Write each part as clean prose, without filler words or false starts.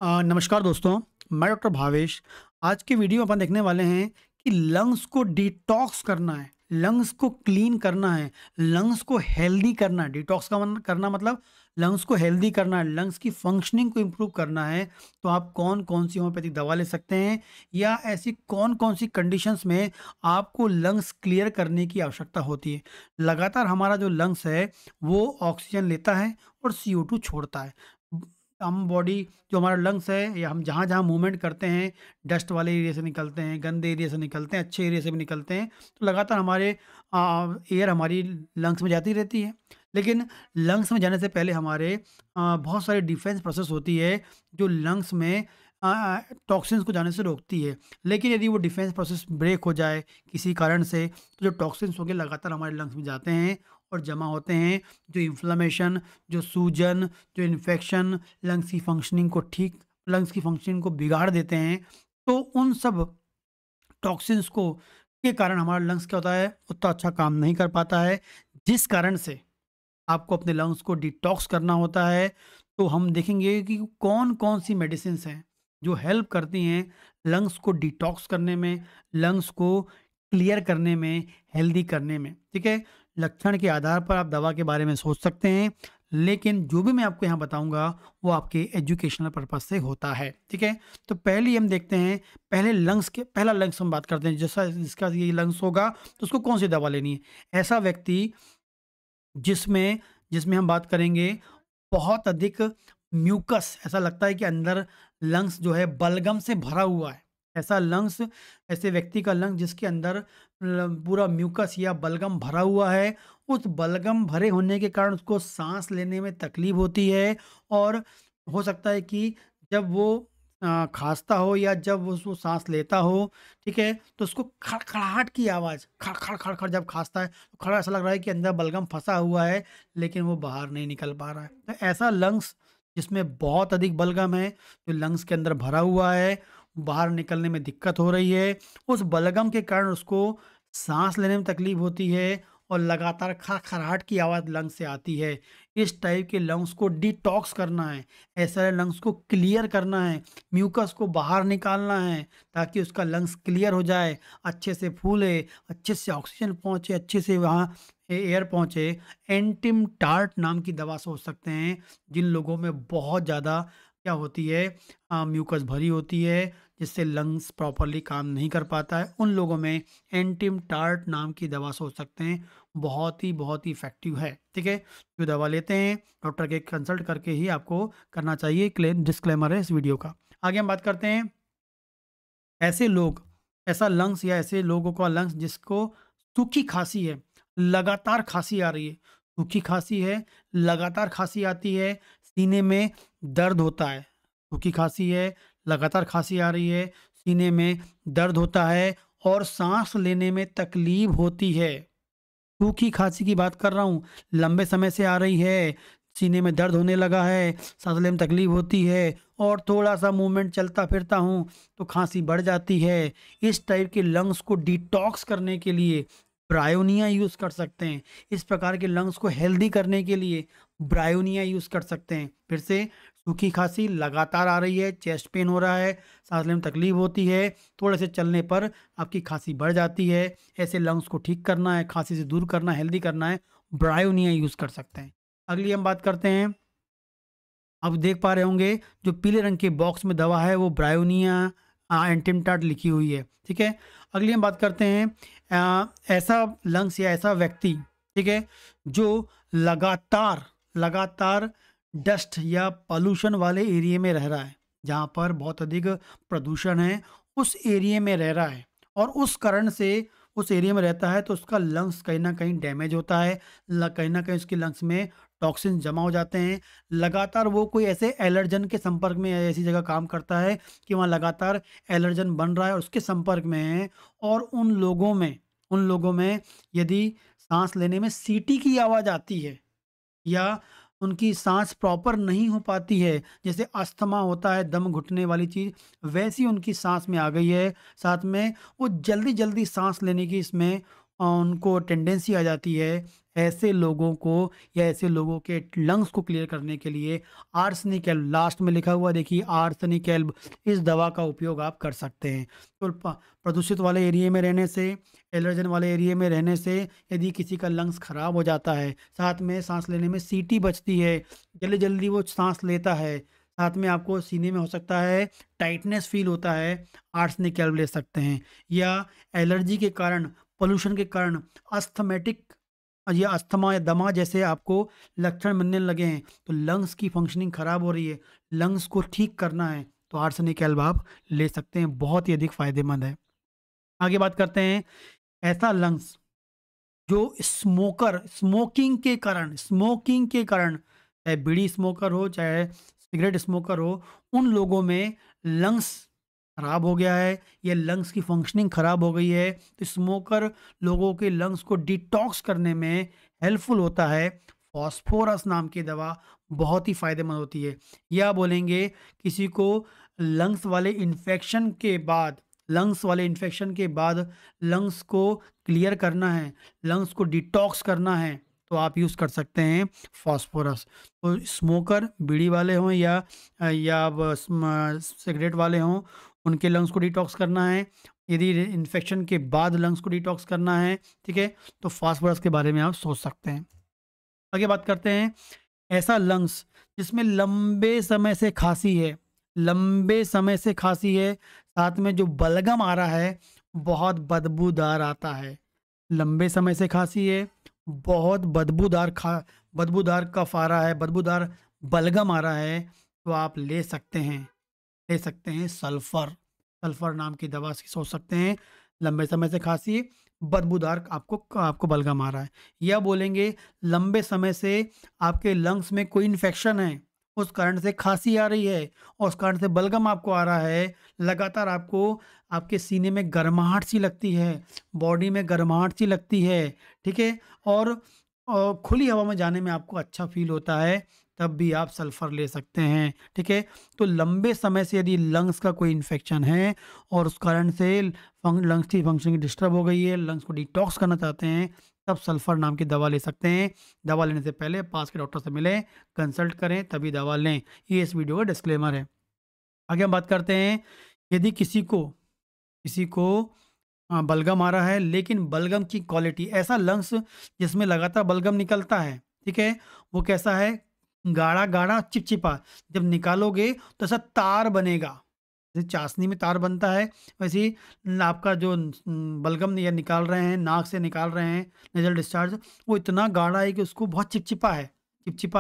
नमस्कार दोस्तों, मैं डॉक्टर भावेश। आज के वीडियो में अपन देखने वाले हैं कि लंग्स को डिटॉक्स करना है, लंग्स को क्लीन करना है, लंग्स को हेल्दी करना है। डिटॉक्स का करना मतलब लंग्स को हेल्दी करना है, लंग्स की फंक्शनिंग को इम्प्रूव करना है। तो आप कौन-कौन सी होम्योपैथिक दवा ले सकते हैं या ऐसी कौन-कौन सी कंडीशंस में आपको लंग्स क्लियर करने की आवश्यकता होती है। लगातार हमारा जो लंग्स है, वो ऑक्सीजन लेता है और CO2 छोड़ता है। हम बॉडी जो हमारा लंग्स है या हम जहाँ-जहाँ मूवमेंट करते हैं, डस्ट वाले एरिया से निकलते हैं, गंदे एरिया से निकलते हैं, अच्छे एरिया से भी निकलते हैं, तो लगातार हमारे एयर हमारी लंग्स में जाती रहती है। लेकिन लंग्स में जाने से पहले हमारे बहुत सारी डिफेंस प्रोसेस होती है, जो लंग्स में टॉक्सिन्स को जाने से रोकती है। लेकिन यदि वो डिफेंस प्रोसेस ब्रेक हो जाए किसी कारण से, तो जो टॉक्सिन्स होंगे लगातार हमारे लंग्स में जाते हैं और जमा होते हैं, जो इन्फ्लेमेशन, जो सूजन, जो इन्फेक्शन लंग्स की फंक्शनिंग को बिगाड़ देते हैं। तो उन सब टॉक्सिन्स को के कारण हमारा लंग्स क्या होता है, उतना अच्छा काम नहीं कर पाता है, जिस कारण से आपको अपने लंग्स को डिटॉक्स करना होता है। तो हम देखेंगे कि कौन-कौन सी मेडिसिन्स हैं, जो हेल्प करती हैं लंग्स को डिटॉक्स करने में, लंग्स को क्लियर करने में, हेल्दी करने में, ठीक है? लक्षण के आधार पर आप दवा के बारे में सोच सकते हैं, लेकिन जो भी मैं आपको यहाँ बताऊँगा, वो आपके एजुकेशनल पर्पज़ से होता है, ठीक है? तो पहले हम देखते हैं, पहला लंग्स हम बात करते हैं, जैसा जिसका ये लंग्स होगा, तो उसको कौन-सी दवा लेनी है? ऐसा व्यक्ति जिसमें जिसमें हम बात करेंगे बहुत अधिक म्यूकस, ऐसा लगता है कि अंदर लंग्स जो है बलगम से भरा हुआ है। ऐसे व्यक्ति का लंग्स जिसके अंदर पूरा म्यूकस या बलगम भरा हुआ है, उस बलगम भरे होने के कारण उसको सांस लेने में तकलीफ होती है। और हो सकता है कि जब वो खाँसता हो या जब वो सांस लेता हो, ठीक है, तो उसको खड़खड़ाहट की आवाज़, खड़ खड़ खड़ खड़ जब खाँसता है, तो खड़ा ऐसा लग रहा है कि अंदर बलगम फंसा हुआ है, लेकिन वो बाहर नहीं निकल पा रहा है। तो ऐसा लंग्स जिसमें बहुत अधिक बलगम है, जो लंग्स के अंदर भरा हुआ है, बाहर निकलने में दिक्कत हो रही है, उस बलगम के कारण उसको साँस लेने में तकलीफ होती है और लगातार खड़खड़ाहट की आवाज़ लंग्स से आती है। इस टाइप के लंग्स को डिटॉक्स करना है, ऐसे लंग्स को क्लियर करना है, म्यूकस को बाहर निकालना है, ताकि उसका लंग्स क्लियर हो जाए, अच्छे से फूले, अच्छे से ऑक्सीजन पहुँचे, अच्छे से वहाँ एयर पहुँचे। एंटिम टार्ट नाम की दवा सोच सकते हैं, जिन लोगों में बहुत ज़्यादा क्या होती है, म्यूकस भरी होती है, जिससे लंग्स प्रॉपरली काम नहीं कर पाता है, उन लोगों में एंटिम टार्ट नाम की दवा सोच सकते हैं। बहुत ही इफ़ेक्टिव है, ठीक है? जो दवा लेते हैं, डॉक्टर के कंसल्ट करके ही आपको करना चाहिए। डिस्क्लेमर है इस वीडियो का। आगे हम बात करते हैं, ऐसे लोग ऐसा लंग्स या ऐसे लोगों का लंग्स जिसको सूखी खाँसी है, लगातार खाँसी आ रही है, सूखी खाँसी है, लगातार खाँसी आती है, सीने में दर्द होता है, सूखी खाँसी है, लगातार खाँसी आ रही है, सीने में दर्द होता है और साँस लेने में तकलीफ होती है। सूखी खाँसी की बात कर रहा हूँ, लंबे समय से आ रही है, सीने में दर्द होने लगा है, साँस लेने में तकलीफ होती है और थोड़ा-सा मूवमेंट चलता-फिरता हूँ, तो खाँसी बढ़ जाती है। इस टाइप के लंग्स को डिटॉक्स करने के लिए ब्रायोनिया यूज़ कर सकते हैं। इस प्रकार के लंग्स को हेल्दी करने के लिए ब्रायोनिया यूज़ कर सकते हैं। फिर से सूखी खाँसी लगातार आ रही है, चेस्ट पेन हो रहा है, साँस लेने में तकलीफ होती है, थोड़े से चलने पर आपकी खाँसी बढ़ जाती है। ऐसे लंग्स को ठीक करना है, खाँसी से दूर करना है, हेल्दी करना है, ब्रायोनिया यूज़ कर सकते हैं। अगली हम बात करते हैं, आप देख पा रहे होंगे जो पीले रंग के बॉक्स में दवा है वो ब्रायोनिया एंटिमटाट लिखी हुई है, ठीक है? अगली हम बात करते हैं, ऐसा लंग्स या ऐसा व्यक्ति, ठीक है, जो लगातार लगातार डस्ट या पॉल्यूशन वाले एरिया में रह रहा है, जहाँ पर बहुत अधिक प्रदूषण है, उस एरिया में रह रहा है और उस कारण से उस एरिया में रहता है, तो उसका लंग्स कहीं न कहीं डैमेज होता है। कहीं न कहीं उसके लंग्स में टॉक्सिन जमा हो जाते हैं। लगातार वो कोई ऐसे एलर्जन के संपर्क में या ऐसी जगह काम करता है कि वहाँ लगातार एलर्जन बन रहा है और उसके संपर्क में है। और उन लोगों में यदि साँस लेने में सीटी की आवाज़ आती है या उनकी साँस प्रॉपर नहीं हो पाती है, जैसे अस्थमा होता है, दम घुटने वाली चीज़, वैसी उनकी साँस में आ गई है। साथ में वो जल्दी-जल्दी साँस लेने की इसमें उनको टेंडेंसी आ जाती है। ऐसे लोगों को या ऐसे लोगों के लंग्स को क्लियर करने के लिए आर्सेनिक एल्ब, लास्ट में लिखा हुआ देखिए आर्सेनिक एल्ब, इस दवा का उपयोग आप कर सकते हैं। तो प्रदूषित वाले एरिया में रहने से, एलर्जन वाले एरिया में रहने से यदि किसी का लंग्स खराब हो जाता है, साथ में सांस लेने में सीटी बचती है, जल्दी जल्दी वो सांस लेता है, साथ में आपको सीने में हो सकता है टाइटनेस फील होता है, आर्सेनिक एल्ब ले सकते हैं। या एलर्जी के कारण, पोल्यूशन के कारण अस्थमेटिक या अस्थमा या दमा जैसे आपको लक्षण मिलने लगे हैं, तो लंग्स की फंक्शनिंग खराब हो रही है, लंग्स को ठीक करना है, तो आर्सेनिक एल्ब आप ले सकते हैं, बहुत ही अधिक फायदेमंद है। आगे बात करते हैं, ऐसा लंग्स जो स्मोकिंग के कारण, चाहे बीड़ी स्मोकर हो, चाहे सिगरेट स्मोकर हो, उन लोगों में लंग्स खराब हो गया है या लंग्स की फंक्शनिंग खराब हो गई है, तो स्मोकर लोगों के लंग्स को डिटॉक्स करने में हेल्पफुल होता है। फॉस्फोरस नाम की दवा बहुत ही फायदेमंद होती है। या बोलेंगे किसी को लंग्स वाले इन्फेक्शन के बाद, लंग्स को क्लियर करना है, लंग्स को डिटॉक्स करना है, तो आप यूज़ कर सकते हैं फॉस्फोरस। तो स्मोकर, बीड़ी वाले हों या सिगरेट वाले हों, उनके लंग्स को डिटॉक्स करना है। यदि इन्फेक्शन के बाद लंग्स को डिटॉक्स करना है, ठीक है, तो फॉस्फोरस के बारे में आप सोच सकते हैं। आगे बात करते हैं, ऐसा लंग्स जिसमें लंबे समय से खांसी है, साथ में जो बलगम आ रहा है बहुत बदबूदार आता है। लंबे समय से खांसी है, बहुत बदबूदार कफ आ रहा है, बदबूदार बलगम आ रहा है, तो आप ले सकते हैं सल्फर नाम की दवा से सोच सकते हैं। लंबे समय से खांसी, बदबूदार आपको बलगम आ रहा है, या बोलेंगे लंबे समय से आपके लंग्स में कोई इन्फेक्शन है, उस कारण से खांसी आ रही है और उस कारण से बलगम आपको आ रहा है, लगातार आपको आपके सीने में गर्माहट सी लगती है, बॉडी में गर्माहट सी लगती है, ठीक है, और खुली हवा में जाने में आपको अच्छा फील होता है, तब भी आप सल्फ़र ले सकते हैं, ठीक है। तो लंबे समय से यदि लंग्स का कोई इन्फेक्शन है और उस कारण से लंग्स की फंक्शनिंग डिस्टर्ब हो गई है, लंग्स को डिटॉक्स करना चाहते हैं, तब सल्फ़र नाम की दवा ले सकते हैं। दवा लेने से पहले पास के डॉक्टर से मिलें, कंसल्ट करें, तभी दवा लें। ये इस वीडियो का डिस्क्लेमर है। आगे हम बात करते हैं, यदि किसी को बलगम आ रहा है, लेकिन बलगम की क्वालिटी, ऐसा लंग्स जिसमें लगातार बलगम निकलता है, ठीक है, वो कैसा है, गाढ़ा गाढ़ा चिपचिपा, जब निकालोगे तो ऐसा तार बनेगा, जैसे चाशनी में तार बनता है, वैसे ही आपका जो बलगम या निकाल रहे हैं, नाक से निकाल रहे हैं नेजल डिस्चार्ज, वो इतना गाढ़ा है कि उसको बहुत चिपचिपा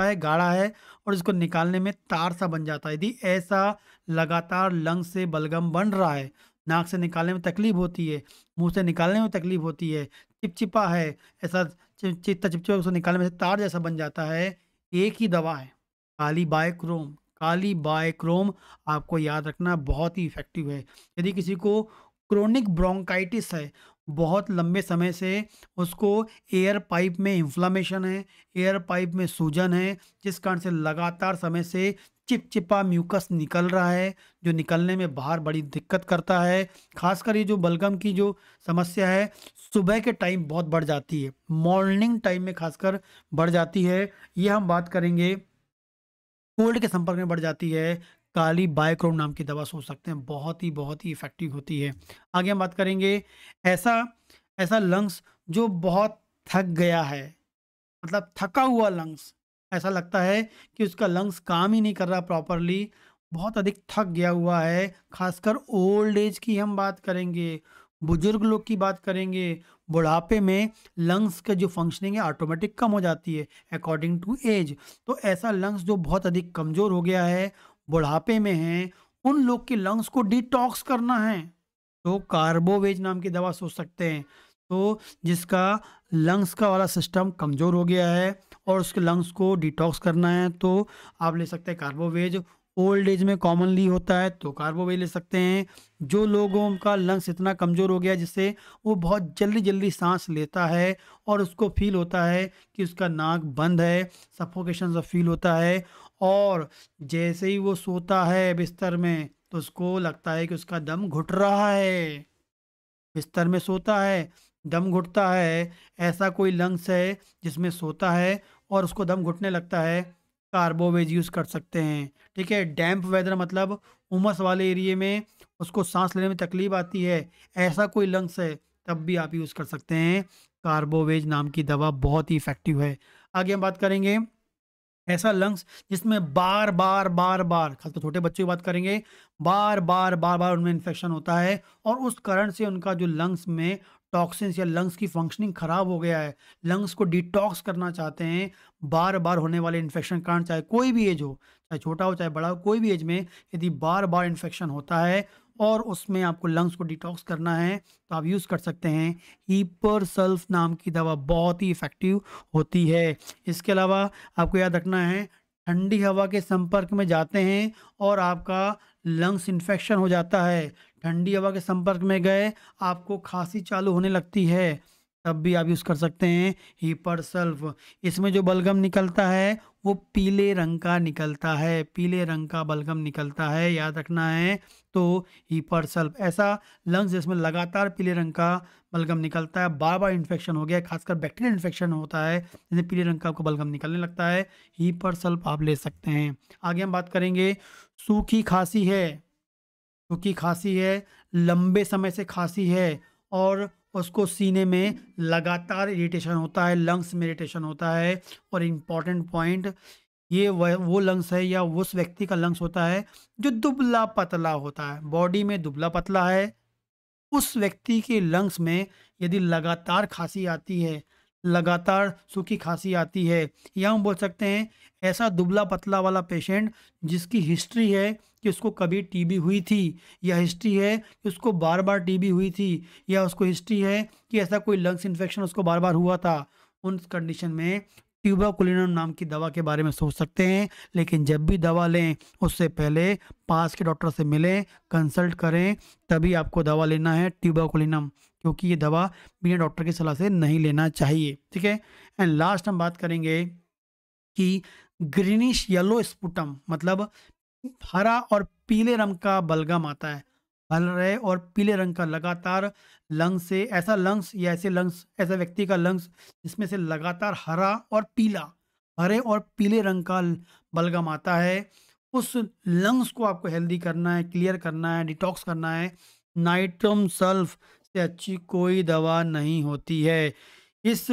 है, गाढ़ा है, और इसको निकालने में तार सा बन जाता है। यदि ऐसा लगातार लंग से बलगम बन रहा है, नाक से निकालने में तकलीफ होती है, मुंह से निकालने में तकलीफ होती है, चिपचिपा है, ऐसा चिपचिपा उसको निकालने में से तार जैसा बन जाता है, एक ही दवा है, काली बायक्रोम, आपको याद रखना बहुत ही इफ़ेक्टिव है। यदि किसी को क्रोनिक ब्रोंकाइटिस है, बहुत लंबे समय से उसको एयर पाइप में इन्फ्लेमेशन है, एयर पाइप में सूजन है, जिस कारण से लगातार समय से चिपचिपा म्यूकस निकल रहा है, जो निकलने में बाहर बड़ी दिक्कत करता है। ख़ासकर ये जो बलगम की जो समस्या है, सुबह के टाइम बहुत बढ़ जाती है, मॉर्निंग टाइम में ख़ासकर बढ़ जाती है। ये हम बात करेंगे, कोल्ड के संपर्क में बढ़ जाती है, काली बायक्रोम नाम की दवा सोच सकते हैं, बहुत ही इफ़ेक्टिव होती है। आगे हम बात करेंगे, ऐसा ऐसा लंग्स जो बहुत थक गया है, मतलब थका हुआ लंग्स, ऐसा लगता है कि उसका लंग्स काम ही नहीं कर रहा प्रॉपरली, बहुत अधिक थक गया हुआ है, खासकर ओल्ड एज की हम बात करेंगे, बुजुर्ग लोग की बात करेंगे, बुढ़ापे में लंग्स का जो फंक्शनिंग है ऑटोमेटिक कम हो जाती है अकॉर्डिंग टू एज। तो ऐसा लंग्स जो बहुत अधिक कमज़ोर हो गया है, बुढ़ापे में है, उन लोग के लंग्स को डिटॉक्स करना है, तो कार्बोवेज नाम की दवा सोच सकते हैं। तो जिसका लंग्स का वाला सिस्टम कमज़ोर हो गया है और उसके लंग्स को डिटॉक्स करना है, तो आप ले सकते हैं कार्बोवेज। ओल्ड एज में कॉमनली होता है तो कार्बोवेज ले सकते हैं। जो लोगों का लंग्स इतना कमज़ोर हो गया है जिससे वो बहुत जल्दी जल्दी सांस लेता है और उसको फील होता है कि उसका नाक बंद है, सफोकेशन सा फील होता है, और जैसे ही वो सोता है बिस्तर में तो उसको लगता है कि उसका दम घुट रहा है, बिस्तर में सोता है, दम घुटता है, ऐसा कोई लंग्स है जिसमें सोता है और उसको दम घुटने लगता है, कार्बोवेज यूज़ कर सकते हैं। ठीक है? डैम्प वेदर मतलब उमस वाले एरिया में उसको साँस लेने में तकलीफ़ आती है, ऐसा कोई लंग्स है, तब भी आप यूज़ कर सकते हैं। कार्बोवेज नाम की दवा बहुत ही इफ़ेक्टिव है। आगे हम बात करेंगे ऐसा लंग्स जिसमें बार-बार, बार-बार, खासकर छोटे बच्चों की बात करेंगे, बार-बार, बार-बार उनमें इन्फेक्शन होता है और उस कारण से उनका जो लंग्स में टॉक्सिन्स या लंग्स की फंक्शनिंग खराब हो गया है, लंग्स को डिटॉक्स करना चाहते हैं, बार-बार होने वाले इन्फेक्शन के कारण, चाहे कोई भी एज हो, चाहे छोटा हो, चाहे बड़ा हो, कोई भी एज में यदि बार-बार इन्फेक्शन होता है और उसमें आपको लंग्स को डिटॉक्स करना है, तो आप यूज़ कर सकते हैं हीपर सल्फ नाम की दवा, बहुत ही इफ़ेक्टिव होती है। इसके अलावा आपको याद रखना है, ठंडी हवा के संपर्क में जाते हैं और आपका लंग्स इन्फेक्शन हो जाता है। ठंडी हवा के संपर्क में गए, आपको खांसी चालू होने लगती है, तब भी आप यूज़ कर सकते हैं हीपर सल्फ। इसमें जो बलगम निकलता है, वो पीले रंग का निकलता है, पीले रंग का बलगम निकलता है, याद रखना है। तो हीपर सल्फ ऐसा लंग्स जिसमें लगातार पीले रंग का बलगम निकलता है, बार-बार इन्फेक्शन हो गया है, खासकर बैक्टीरियल इन्फेक्शन होता है, जिसमें पीले रंग का आपको बलगम निकलने लगता है, हीपर सल्फ आप ले सकते हैं। आगे हम बात करेंगे सूखी खाँसी है, सूखी खाँसी है, लंबे समय से खाँसी है और उसको सीने में लगातार इरिटेशन होता है, लंग्स में इरिटेशन होता है और इम्पोर्टेंट पॉइंट, ये वो लंग्स है या उस व्यक्ति का लंग्स होता है जो दुबला-पतला होता है, बॉडी में दुबला-पतला है, उस व्यक्ति के लंग्स में यदि लगातार खाँसी आती है, लगातार सूखी खाँसी आती है, या हम बोल सकते हैं ऐसा दुबला-पतला वाला पेशेंट जिसकी हिस्ट्री है कि उसको कभी टीबी हुई थी, या हिस्ट्री है कि उसको बार-बार टीबी हुई थी, या उसको हिस्ट्री है कि ऐसा कोई लंग्स इन्फेक्शन उसको बार-बार हुआ था। उन कंडीशन में ट्यूबरकुलिनम नाम की दवा के बारे में सोच सकते हैं, लेकिन जब भी दवा लें उससे पहले पास के डॉक्टर से मिलें, कंसल्ट करें, तभी आपको दवा लेना है ट्यूबरकुलिनम, क्योंकि ये दवा बिना डॉक्टर की सलाह से नहीं लेना चाहिए। ठीक है? एंड लास्ट हम बात करेंगे कि ग्रीनिश येलो स्पुटम मतलब हरा और पीले रंग का बलगम आता है। हरे और पीले रंग का लगातार लंग्स से, ऐसा लंग्स या ऐसे लंग्स, ऐसा व्यक्ति का लंग्स जिसमें से लगातार हरा और पीला, हरे और पीले रंग का बलगम आता है, उस लंग्स को आपको हेल्दी करना है, क्लियर करना है, डिटॉक्स करना है। नाइट्रम सल्फ से अच्छी कोई दवा नहीं होती है। इस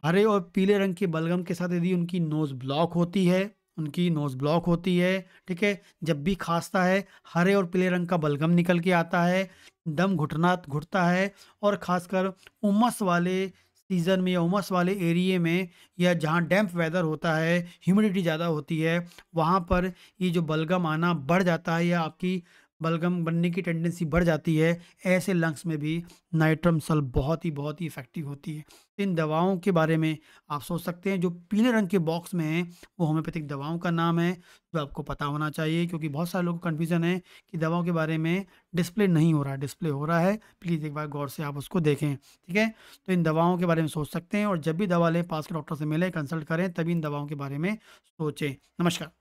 हरे और पीले रंग के बलगम के साथ यदि उनकी नोज़ ब्लॉक होती है, उनकी नोज़ ब्लॉक होती है, ठीक है? जब भी खाँसता है, हरे और पीले रंग का बलगम निकल के आता है, दम घुटता है और ख़ासकर उमस वाले सीज़न में या उमस वाले एरिये में, या जहाँ डैम्प वेदर होता है, ह्यूमिडिटी ज़्यादा होती है, वहाँ पर ये जो बलगम आना बढ़ जाता है या आपकी बलगम बनने की टेंडेंसी बढ़ जाती है, ऐसे लंग्स में भी नाइट्रम सल्फ बहुत ही इफ़ेक्टिव होती है। इन दवाओं के बारे में आप सोच सकते हैं, जो पीले रंग के बॉक्स में हैं, वो होम्योपैथिक दवाओं का नाम है, जो आपको पता होना चाहिए, क्योंकि बहुत सारे लोगों को कन्फ्यूज़न है कि दवाओं के बारे में डिस्प्ले नहीं हो रहा है, डिस्प्ले हो रहा है, प्लीज़ एक बार गौर से आप उसको देखें, ठीक है? तो इन दवाओं के बारे में सोच सकते हैं और जब भी दवा लें, पास के डॉक्टर से मिलें, कंसल्ट करें, तभी इन दवाओं के बारे में सोचें। नमस्कार।